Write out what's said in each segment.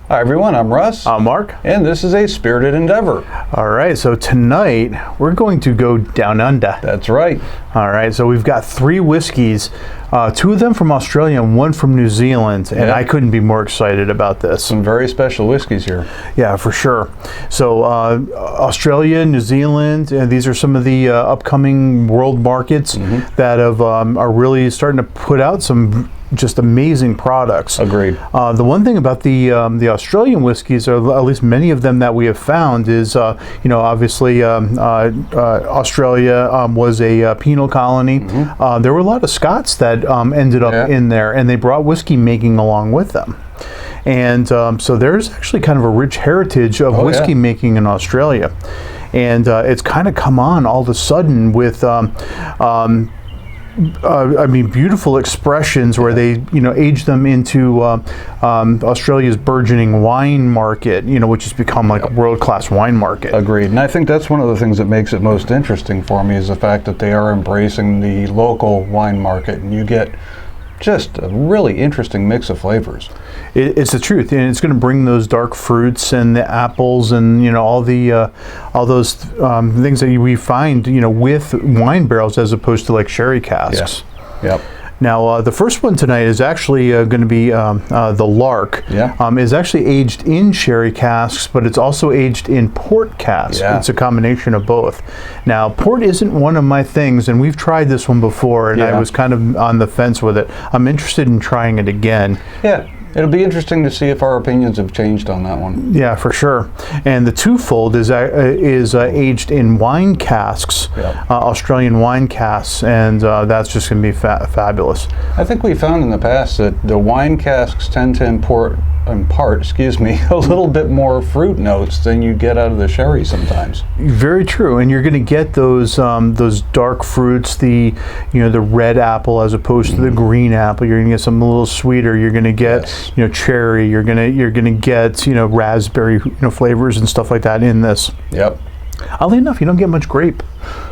Hi everyone, I'm Russ. I'm Mark. And this is a spirited endeavor. All right, so tonight we're going to go down under. That's right. All right, so we've got 3 whiskeys, 2 of them from Australia and 1 from New Zealand, and I couldn't be more excited about this. Some very special whiskeys here. Yeah, for sure. So Australia, New Zealand, and these are some of the upcoming world markets that have, are really starting to put out some just amazing products. Agreed. The one thing about the Australian whiskeys, or at least many of them that we have found, is obviously Australia was a penal colony. There were a lot of Scots that ended up in there, and they brought whiskey making along with them. And so there's actually kind of a rich heritage of whiskey making in Australia, and it's kind of come on all of a sudden with. Beautiful expressions where they, age them into Australia's burgeoning wine market, which has become like a world-class wine market. Agreed. And I think that's one of the things that makes it most interesting for me is the fact that they are embracing the local wine market, and you get just a really interesting mix of flavors. It's the truth, and it's going to bring those dark fruits and the apples and all those things that we find with wine barrels as opposed to like sherry casks. Yep. Now the first one tonight is actually going to be the Lark. Is actually aged in sherry casks, but it's also aged in port casks. It's a combination of both. Now port isn't one of my things, and we've tried this one before, and I was kind of on the fence with it. I'm interested in trying it again. Yeah. It'll be interesting to see if our opinions have changed on that one. Yeah, for sure. And the twofold is aged in wine casks, Australian wine casks, and that's just going to be fabulous. I think we found in the past that the wine casks tend to impart a little bit more fruit notes than you get out of the sherry sometimes. Very true, and you're going to get those dark fruits, the red apple as opposed to the green apple. You're going to get something a little sweeter. You're going to get cherry. You're gonna get raspberry flavors and stuff like that in this. Yep. Oddly enough, you don't get much grape,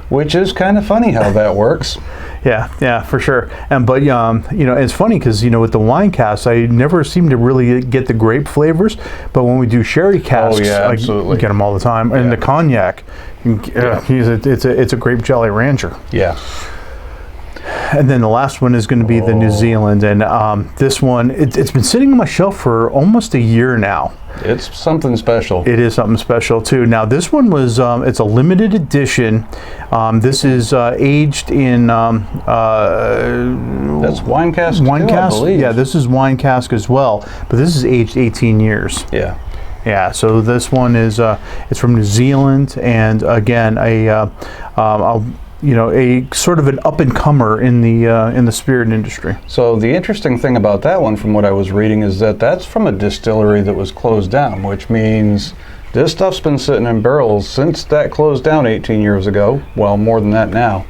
which is kind of funny how that works. Yeah, for sure. And but it's funny because with the wine casks, I never seem to really get the grape flavors, but when we do sherry casks, I get them all the time. And the cognac, it's a grape Jolly Rancher. Yeah. And then the last one is going to be the New Zealand, and this one, it's been sitting on my shelf for almost a year now. It's something special. It is something special too. Now this one was, it's a limited edition. This is aged in... that's wine cask too, I believe. Yeah, this is wine cask as well, but this is aged 18 years. Yeah, so this one is, it's from New Zealand, and again, a sort of an up-and-comer in the spirit industry. So the interesting thing about that one, from what I was reading, is that that's from a distillery that was closed down, which means this stuff's been sitting in barrels since that closed down 18 years ago. Well, more than that now.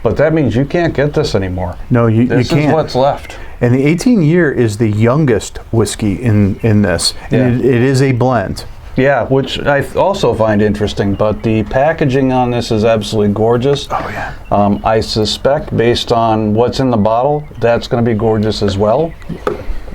But that means you can't get this anymore. No, you can't. This is what's left. And the 18 year is the youngest whiskey in this. And it is a blend. Yeah, which I also find interesting, but the packaging on this is absolutely gorgeous. Oh, yeah. I suspect, based on what's in the bottle, that's going to be gorgeous as well.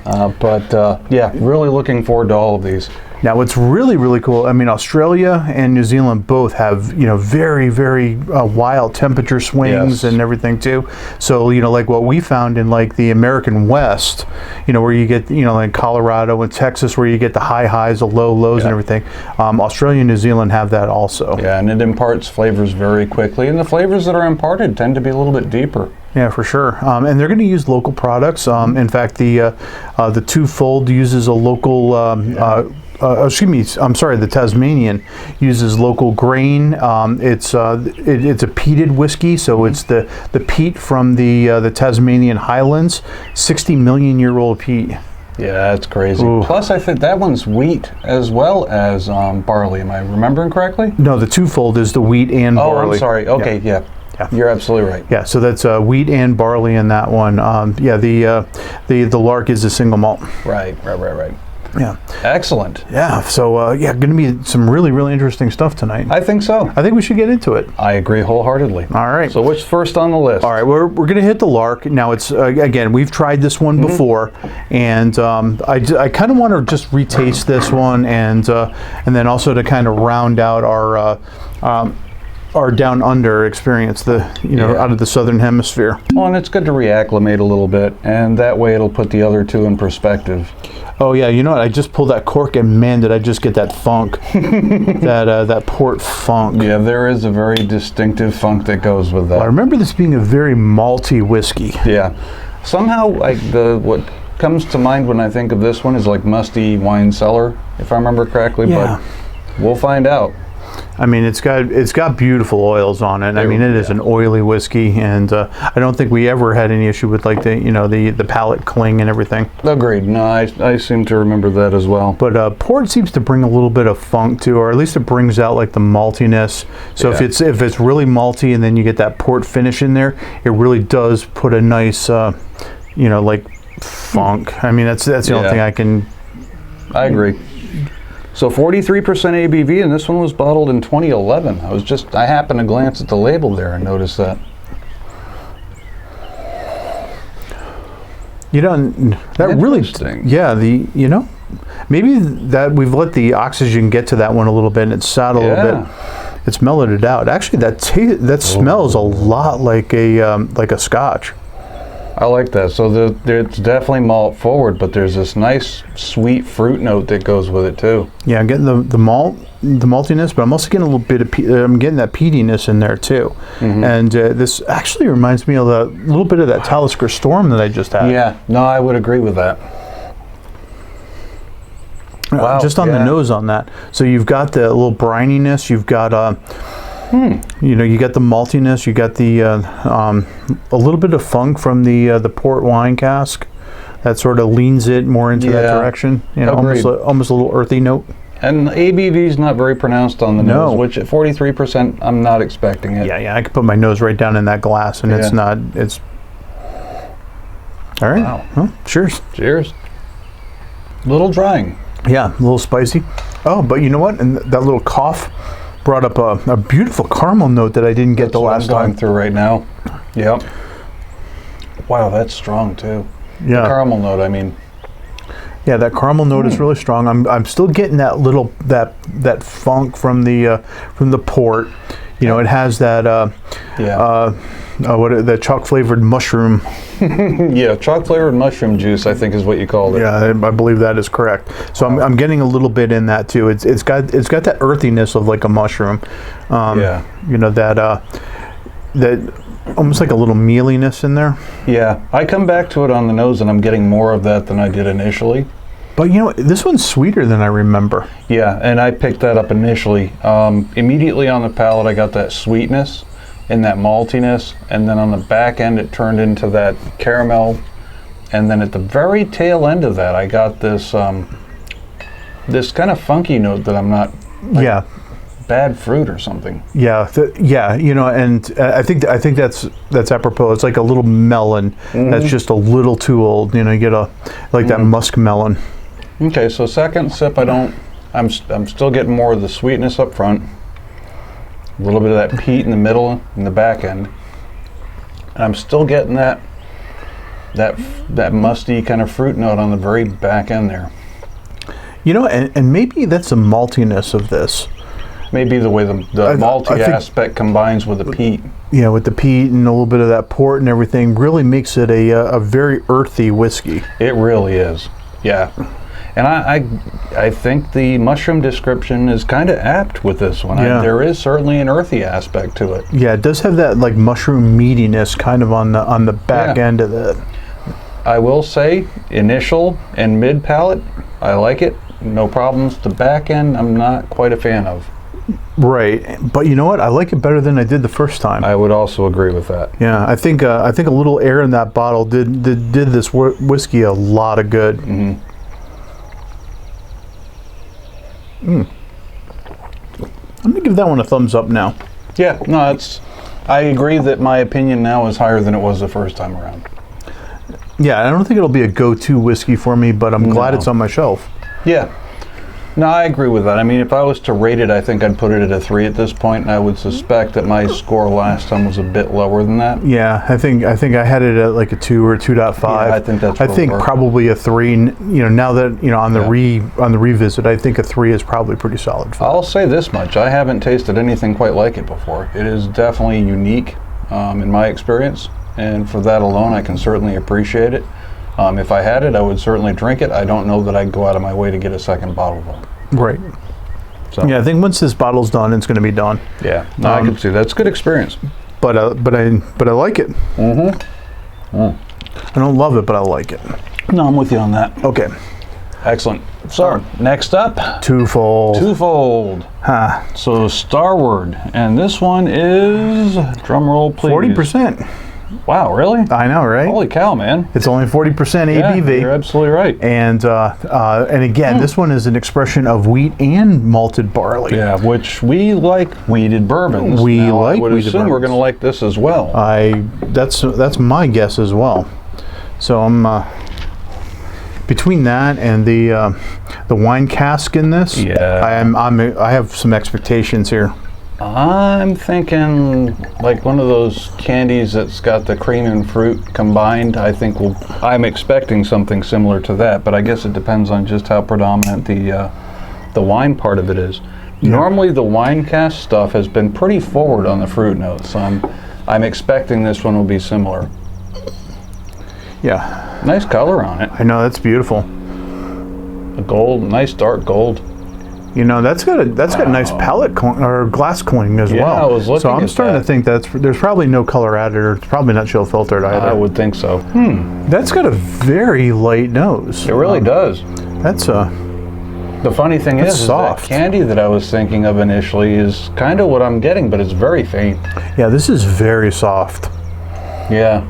Really looking forward to all of these. Now, what's really, really cool, Australia and New Zealand both have, very, very wild temperature swings and everything too. So, like what we found in like the American West, where you get, like Colorado and Texas, where you get the high highs, the low lows and everything. Australia and New Zealand have that also. Yeah, and it imparts flavors very quickly, and the flavors that are imparted tend to be a little bit deeper. Yeah, for sure. And they're going to use local products. In fact, the twofold uses a local the Tasmanian uses local grain. It's a peated whiskey, so it's the peat from the Tasmanian Highlands, 60 million year old peat. Yeah, that's crazy. Ooh. Plus, I think that one's wheat as well as barley. Am I remembering correctly? No, the twofold is the wheat and barley. Oh, I'm sorry. Okay, yeah. You're absolutely right. Yeah, so that's wheat and barley in that one. The Lark is a single malt. Right. Yeah. Excellent. Yeah. So yeah, going to be some really interesting stuff tonight. I think so. I think we should get into it. I agree wholeheartedly. All right. So what's first on the list? All right, we're going to hit the Lark. Now, it's again, we've tried this one before, and I kind of want to just retaste this one, and then also to kind of round out our down under experience, out of the southern hemisphere. Well, and it's good to reacclimate a little bit, and that way it'll put the other two in perspective. Oh yeah, you know what? I just pulled that cork, and man, did I just get that funk, that port funk. Yeah, there is a very distinctive funk that goes with that. Well, I remember this being a very malty whiskey. Yeah, somehow like what comes to mind when I think of this one is like musty wine cellar, if I remember correctly. Yeah. But we'll find out. I mean, it's got beautiful oils on it. I mean, it is an oily whiskey, and I don't think we ever had any issue with like the palate cling and everything. Agreed. No, I seem to remember that as well. But port seems to bring a little bit of funk too, or at least it brings out like the maltiness. So Yeah. if it's really malty, and then you get that port finish in there, it really does put a nice like funk. I mean, that's the only thing I can. I agree. So 43% ABV, and this one was bottled in 2011. I happened to glance at the label there and noticed that. That really, Interesting. yeah, maybe that we've let the oxygen get to that one a little bit, and it's sat a little bit. It's mellowed it out. Actually, that smells a lot like a Scotch. I like that. So it's definitely malt forward, but there's this nice sweet fruit note that goes with it too. Yeah, I'm getting the maltiness, but I'm also getting a little bit of I'm getting that peatiness in there too. Mm-hmm. And this actually reminds me of a little bit of that Talisker Storm that I just had. Yeah, no, I would agree with that. Wow, Just on the nose on that. So you've got the little brininess. You've got you got the maltiness. You got the a little bit of funk from the port wine cask that sort of leans it more into that direction. Almost a little earthy note. And ABV is not very pronounced on the nose, which at 43%, I'm not expecting it. Yeah, I could put my nose right down in that glass, and it's not. It's all right. Wow. Well, cheers. Cheers. Little drying. Yeah, a little spicy. Oh, but you know what? And that little cough brought up a beautiful caramel note that I didn't get the last I'm going time. through right now. Yep. Wow, that's strong too. Yeah. The caramel note, I mean. Yeah, that caramel note is really strong. I'm still getting that little that funk from the port. It has that the chalk flavored mushroom. Yeah, chalk flavored mushroom juice, I think is what you called it. Yeah, I believe that is correct. So I'm getting a little bit in that too. It's got that earthiness of like a mushroom. That almost like a little mealiness in there. Yeah, I come back to it on the nose and I'm getting more of that than I did initially. But this one's sweeter than I remember. Yeah, and I picked that up initially. Immediately on the palate, I got that sweetness and that maltiness, and then on the back end, it turned into that caramel. And then at the very tail end of that, I got this this kind of funky note that I'm not. Bad fruit or something. Yeah, and I think that's apropos. It's like a little melon that's just a little too old. You get that musk melon. Okay, so second sip, I'm still getting more of the sweetness up front, a little bit of that peat in the middle and the back end, and I'm still getting that musty kind of fruit note on the very back end there. And maybe that's the maltiness of this. Maybe the way the malty aspect combines with the peat. Yeah, with the peat and a little bit of that port and everything really makes it a very earthy whiskey. It really is. Yeah. And I think the mushroom description is kind of apt with this one. Yeah. There is certainly an earthy aspect to it. Yeah, it does have that like mushroom meatiness kind of on the back end of it. I will say, initial and mid palate, I like it. No problems. The back end, I'm not quite a fan of. Right, but you know what? I like it better than I did the first time. I would also agree with that. Yeah, I think a little air in that bottle did this whiskey a lot of good. Mm-hmm. I'm gonna give that one a thumbs up now. Yeah, no, I agree that my opinion now is higher than it was the first time around. Yeah, I don't think it'll be a go-to whiskey for me, but I'm glad it's on my shelf. Yeah. No, I agree with that. I mean, if I was to rate it, I think I'd put it at a 3 at this point, and I would suspect that my score last time was a bit lower than that. Yeah, I think I had it at like a 2 or 2.5. Yeah, I think that's I think probably a 3. Now that on the on the revisit, I think a 3 is probably pretty solid. I'll say this much: I haven't tasted anything quite like it before. It is definitely unique in my experience, and for that alone, I can certainly appreciate it. If I had it, I would certainly drink it. I don't know that I'd go out of my way to get a second bottle of it. Right. So. Yeah, I think once this bottle's done, it's going to be done. Yeah, no, I can see that's a good experience. But I like it. Mm-hmm. I don't love it, but I like it. No, I'm with you on that. Okay. Excellent. So next up, twofold. Huh. So Starward, and this one is drum roll, please. 40%. Wow, really? I know, right? Holy cow, man! It's only 40% ABV. Yeah, you're absolutely right. And again, this one is an expression of wheat and malted barley. Yeah, which we like wheated bourbons. We now, like I would wheated assume bourbons. we're going to like this as well. That's my guess as well. So I'm between that and the wine cask in this. Yeah, I have some expectations here. I'm thinking like one of those candies that's got the cream and fruit combined. I'm expecting something similar to that, but I guess it depends on just how predominant the wine part of it is. Yeah. Normally the wine cask stuff has been pretty forward on the fruit notes, so I'm expecting this one will be similar. Yeah. Nice color on it. I know, that's beautiful. A gold, nice dark gold. That's got nice palate or glass coining as well. I was looking so I'm starting to think there's probably no color added, or it's probably not chill filtered either. I would think so. That's got a very light nose. It really does. That's the funny thing is soft. that candy that I was thinking of initially is kind of what I'm getting, but it's very faint. Yeah, this is very soft. Yeah.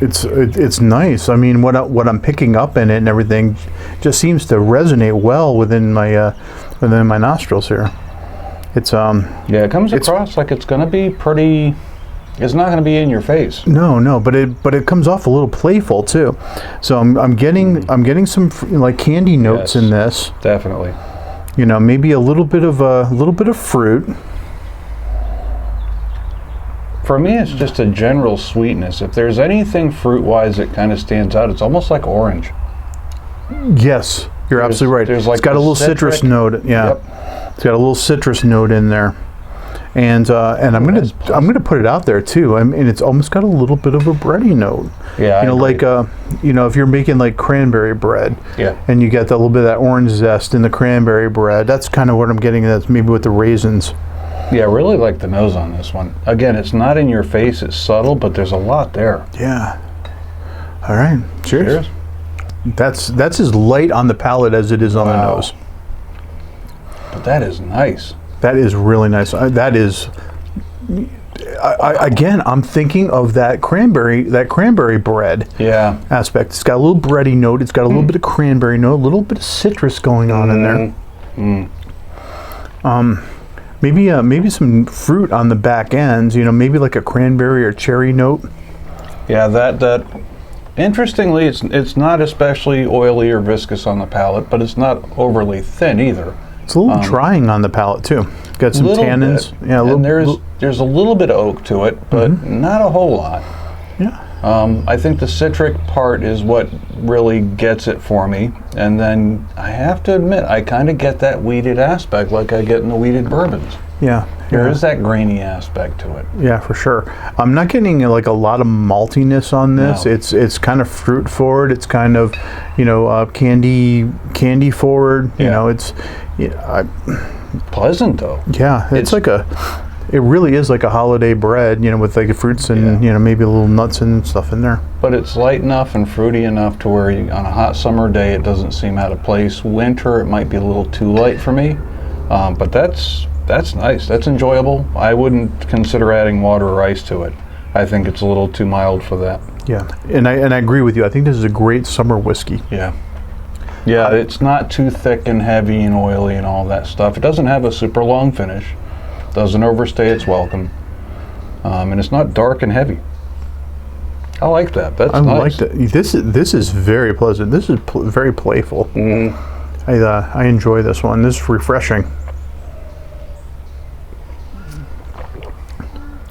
It's nice. I mean, what I'm picking up in it and everything just seems to resonate well within my nostrils here. It's it comes across like it's going to be pretty. It's not going to be in your face. No, but it comes off a little playful too. So I'm getting some like candy notes in this. Definitely. Maybe a little bit of fruit. For me, it's just a general sweetness. If there's anything fruit-wise that kind of stands out, it's almost like orange. Yes, you're absolutely right. There's like it's got a little citrus note. Yeah, yep. It's got a little citrus note in there, and I'm gonna put it out there too. I mean, it's almost got a little bit of a bready note. Yeah, like if you're making like cranberry bread. Yeah. And you get a little bit of that orange zest in the cranberry bread. That's kind of what I'm getting. That's maybe with the raisins. Yeah, I really like the nose on this one. Again, it's not in your face, it's subtle, but there's a lot there. Yeah. All right. Cheers. That's as light on the palate as it is on the nose. But that is nice. That is really nice. That is. Again, I'm thinking of that cranberry bread aspect. It's got a little bready note. It's got a little bit of cranberry note, a little bit of citrus going on in there. Maybe some fruit on the back ends, maybe like a cranberry or cherry note. Yeah, that interestingly, it's not especially oily or viscous on the palate, but it's not overly thin either. It's a little drying on the palate too. Got some tannins. Bit. Yeah, and there's a little bit of oak to it, but not a whole lot. Yeah. I think the citric part is what really gets it for me, and then I have to admit I kind of get that wheated aspect like I get in the wheated bourbons. Yeah. There is that grainy aspect to it. Yeah, for sure. I'm not getting like a lot of maltiness on this. No. It's kind of fruit forward. It's kind of, candy forward. Yeah. It's pleasant though. Yeah, it really is like a holiday bread, with like fruits and maybe a little nuts and stuff in there. But it's light enough and fruity enough to where on a hot summer day it doesn't seem out of place. Winter it might be a little too light for me, but that's nice. That's enjoyable. I wouldn't consider adding water or ice to it. I think it's a little too mild for that. Yeah, and I agree with you. I think this is a great summer whiskey. Yeah. Yeah, it's not too thick and heavy and oily and all that stuff. It doesn't have a super long finish. Doesn't overstay its welcome, and it's not dark and heavy. I like that. That's nice. Like that. This is very pleasant. This is very playful. I enjoy this one. This is refreshing.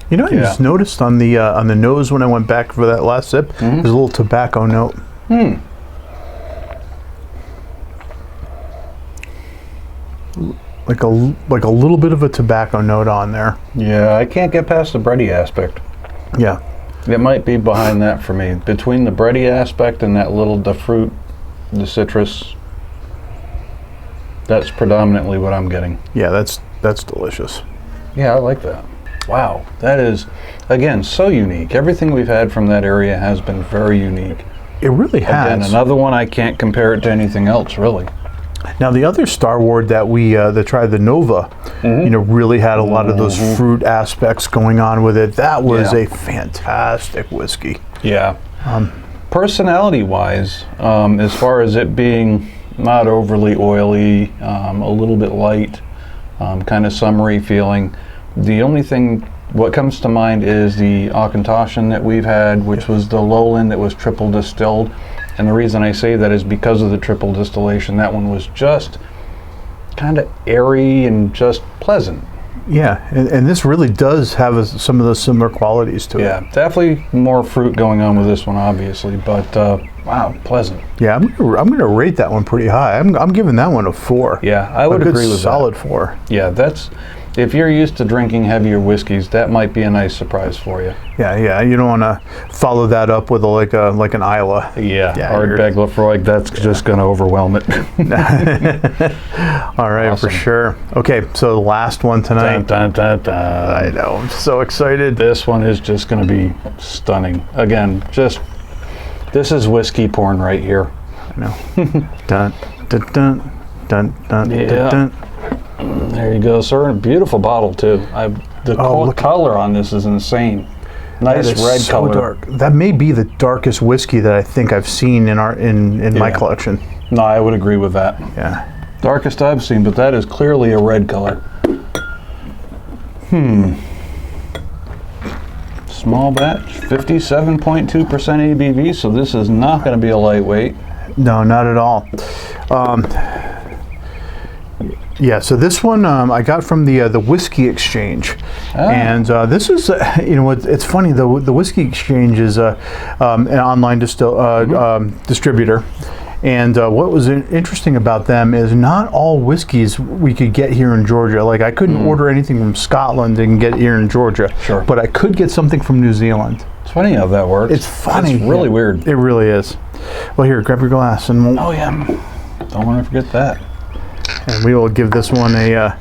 You know, I just noticed on the nose when I went back for that last sip, there's a little tobacco note. Like a little bit of a tobacco note on there. Yeah, I can't get past the bready aspect. Yeah. It might be behind that for me. Between the bready aspect and the fruit, the citrus, that's predominantly what I'm getting. Yeah, that's delicious. Yeah, I like that. Wow, that is, again, so unique. Everything we've had from that area has been very unique. It really has. Again, another one I can't compare it to anything else, really. Now the other Starward that we tried, the Nova, you know, really had a lot of those fruit aspects going on with it. That was a fantastic whiskey. Yeah. Personality-wise, as far as it being not overly oily, a little bit light, kind of summery feeling, the only thing what comes to mind is the Auchentoshan that we've had, which was the lowland that was triple distilled. And the reason I say that is because of the triple distillation. That one was just kind of airy and just pleasant. Yeah, and this really does have some of those similar qualities to it. Yeah, definitely more fruit going on with this one, obviously, but wow, pleasant. Yeah, I'm gonna rate that one pretty high. I'm giving that one a 4. Yeah, I would agree with solid that. 4. Yeah, that's, if you're used to drinking heavier whiskeys, that might be a nice surprise for you. Yeah, you don't want to follow that up with like an Isla. Yeah, or Beg Lafroig, that's just going to overwhelm it. All right, awesome. For sure. Okay, so the last one tonight. Dun, dun, dun, dun. I know, I'm so excited. This one is just going to be stunning. Again, this is whiskey porn right here. I know. Dun, dun, dun, dun, dun, yeah. dun. There you go, sir. A beautiful bottle too. The color on this is insane. Nice red so color. Dark. That may be the darkest whiskey that I think I've seen in my collection. No, I would agree with that. Yeah. Darkest I've seen, but that is clearly a red color. Small batch, 57.2% ABV, so this is not going to be a lightweight. No, not at all. Yeah, so this one I got from the Whiskey Exchange, and this is you know it's funny, the Whiskey Exchange is an online distributor, and what was interesting about them is not all whiskeys we could get here in Georgia. Like I couldn't order anything from Scotland and get here in Georgia, but I could get something from New Zealand. It's funny how that works. It's funny. It's really weird. It really is. Well, here, grab your glass and oh yeah, don't want to forget that. And we will give this one a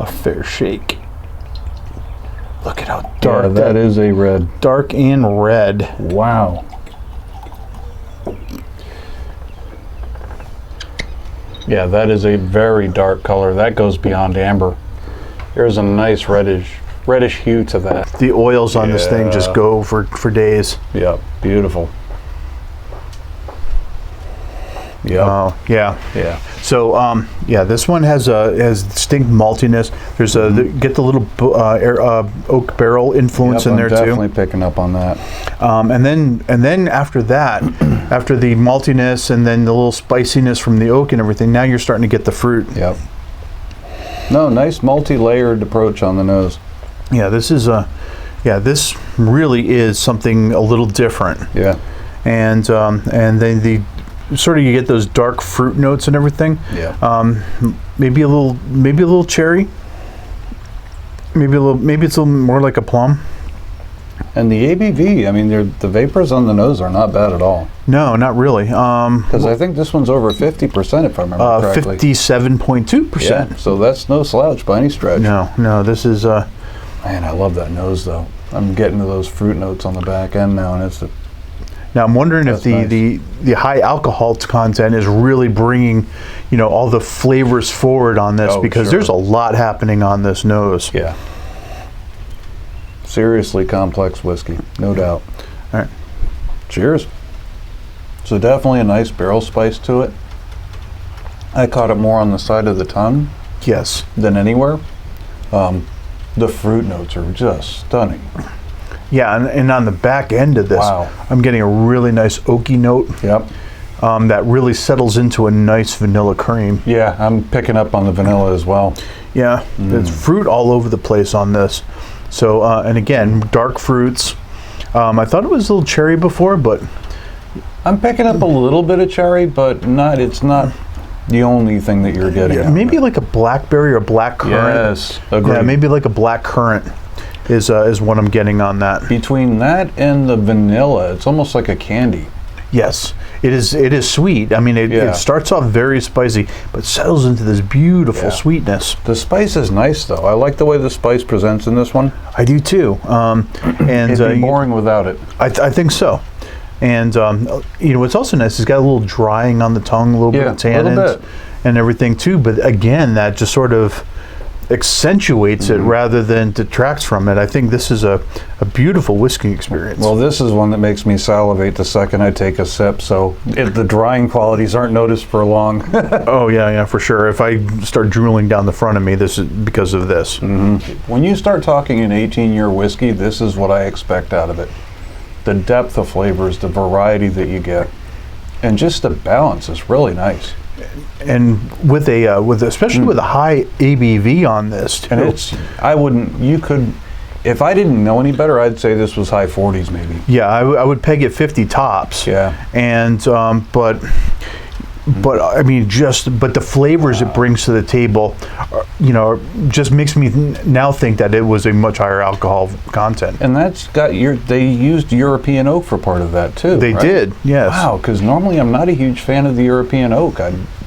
fair shake. Look at how dark that is. A red. Dark and red. Wow. Yeah, that is a very dark color. That goes beyond amber. There's a nice reddish hue to that. The oils on this thing just go for days. Yep, beautiful. Yeah. Yeah. So this one has distinct maltiness. There's get the little oak barrel influence in there too. Definitely picking up on that. And then after that, after the maltiness and then the little spiciness from the oak and everything, now you're starting to get the fruit. Yep. No, nice multi-layered approach on the nose. Yeah, this this really is something a little different. Yeah. And then sort of you get those dark fruit notes and everything. Yeah. Maybe a little cherry. Maybe it's a little more like a plum. And the ABV, I mean, the vapors on the nose are not bad at all. No, not really. Because I think this one's over 50%, if I remember correctly. 57.2%. Yeah, so that's no slouch by any stretch. No, this is. Man, I love that nose though. I'm getting to those fruit notes on the back end now, and it's Now I'm wondering if the high alcohol content is really bringing, all the flavors forward on this, because there's a lot happening on this nose. Yeah. Seriously complex whiskey, no doubt. All right. Cheers. So definitely a nice barrel spice to it. I caught it more on the side of the tongue. Yes. Than anywhere. The fruit notes are just stunning. Yeah, and on the back end of this, I'm getting a really nice oaky note. Yep. that really settles into a nice vanilla cream. Yeah, I'm picking up on the vanilla as well. Yeah, there's fruit all over the place on this. So, and again, dark fruits. I thought it was a little cherry before, but I'm picking up a little bit of cherry, but not. It's not the only thing that you're getting. yeah, maybe like a blackberry or black currant. Yes, agreed. Yeah, maybe like a black currant is what I'm getting on that. Between that and the vanilla, it's almost like a candy. Yes, it is. It is sweet. I mean, Yeah. it starts off very spicy, but settles into this beautiful Yeah. sweetness. The spice is nice, though. I like the way the spice presents in this one. I do too. And It'd be boring without it. I think so. And you know, what's also nice, it's got a little drying on the tongue, a little bit Yeah, of a little tannins bit. and everything too. But again, that just sort of accentuates it rather than detracts from it. I think this is a beautiful whiskey experience. Well, this is one that makes me salivate the second I take a sip, so the drying qualities aren't noticed for long. oh yeah, for sure. If I start drooling down the front of me, this is because of this. When you start talking an 18-year whiskey, this is what I expect out of it. The depth of flavors, the variety that you get, and just the balance is really nice. And with especially with a high ABV on this too. And you could, if I didn't know any better, I'd say this was high 40s maybe. Yeah, I would peg it 50 tops. Yeah. And but I mean, but the flavors it brings to the table, just makes me now think that it was a much higher alcohol content. And that's got they used European oak for part of that too. They right? did, yes. Wow, because normally I'm not a huge fan of the European oak.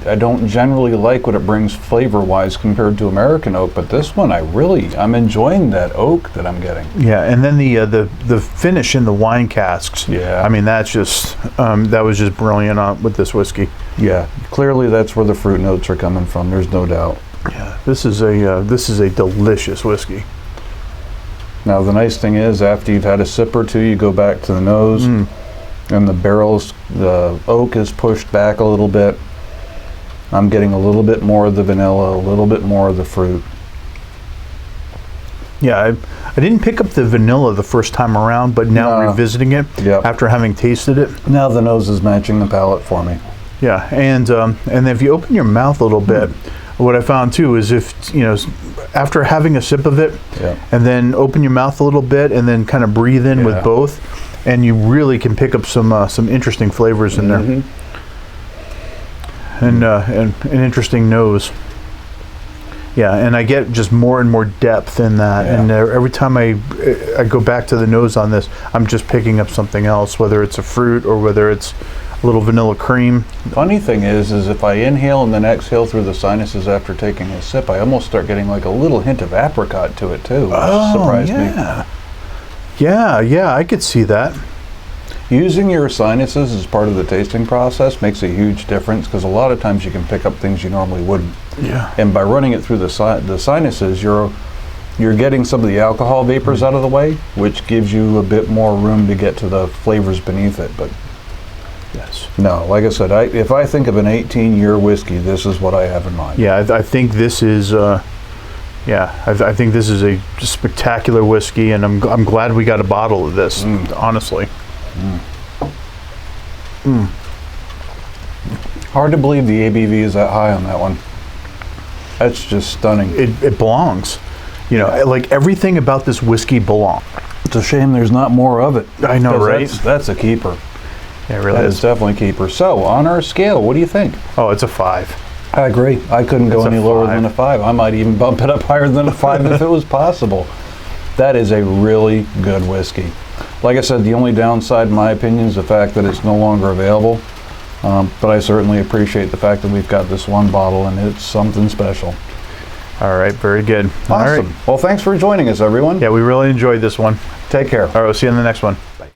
I don't generally like what it brings flavor-wise compared to American oak, but this one I'm enjoying that oak that I'm getting. Yeah, and then the finish in the wine casks. Yeah. I mean, that's just that was just brilliant with this whiskey. Yeah, clearly that's where the fruit notes are coming from. There's no doubt. Yeah, this is a delicious whiskey. Now the nice thing is, after you've had a sip or two, you go back to the nose, and the oak is pushed back a little bit. I'm getting a little bit more of the vanilla, a little bit more of the fruit. Yeah, I didn't pick up the vanilla the first time around, but now revisiting it after having tasted it. Now the nose is matching the palate for me. Yeah, and if you open your mouth a little bit, what I found too is after having a sip of it, and then open your mouth a little bit, and then kind of breathe in with both, and you really can pick up some interesting flavors in there, and an interesting nose. Yeah, and I get just more and more depth in that, and every time I go back to the nose on this, I'm just picking up something else, whether it's a fruit or whether it's a little vanilla cream. Funny thing is if I inhale and then exhale through the sinuses after taking a sip, I almost start getting like a little hint of apricot to it too, which surprised me. Yeah, I could see that. Using your sinuses as part of the tasting process makes a huge difference, because a lot of times you can pick up things you normally wouldn't. Yeah. And by running it through the sinuses, you're getting some of the alcohol vapors out of the way, which gives you a bit more room to get to the flavors beneath it. But yes, no, like I said, if I think of an 18-year whiskey, this is what I have in mind. Yeah, I think this is. I think this is a spectacular whiskey, and I'm glad we got a bottle of this. Honestly. Hard to believe the ABV is that high on that one. That's just stunning. It belongs. Like everything about this whiskey belongs. It's a shame there's not more of it. I know, right? That's a keeper. Yeah, it really That is. is definitely a keeper. So, on our scale, what do you think? Oh, it's a 5. I agree. I couldn't go It's a any lower 5. than a 5. I might even bump it up higher than a 5 if it was possible. That is a really good whiskey. Like I said, the only downside, in my opinion, is the fact that it's no longer available. But I certainly appreciate the fact that we've got this one bottle, and it's something special. All right, very good. Awesome. All right. Well, thanks for joining us, everyone. Yeah, we really enjoyed this one. Take care. All right, we'll see you in the next one.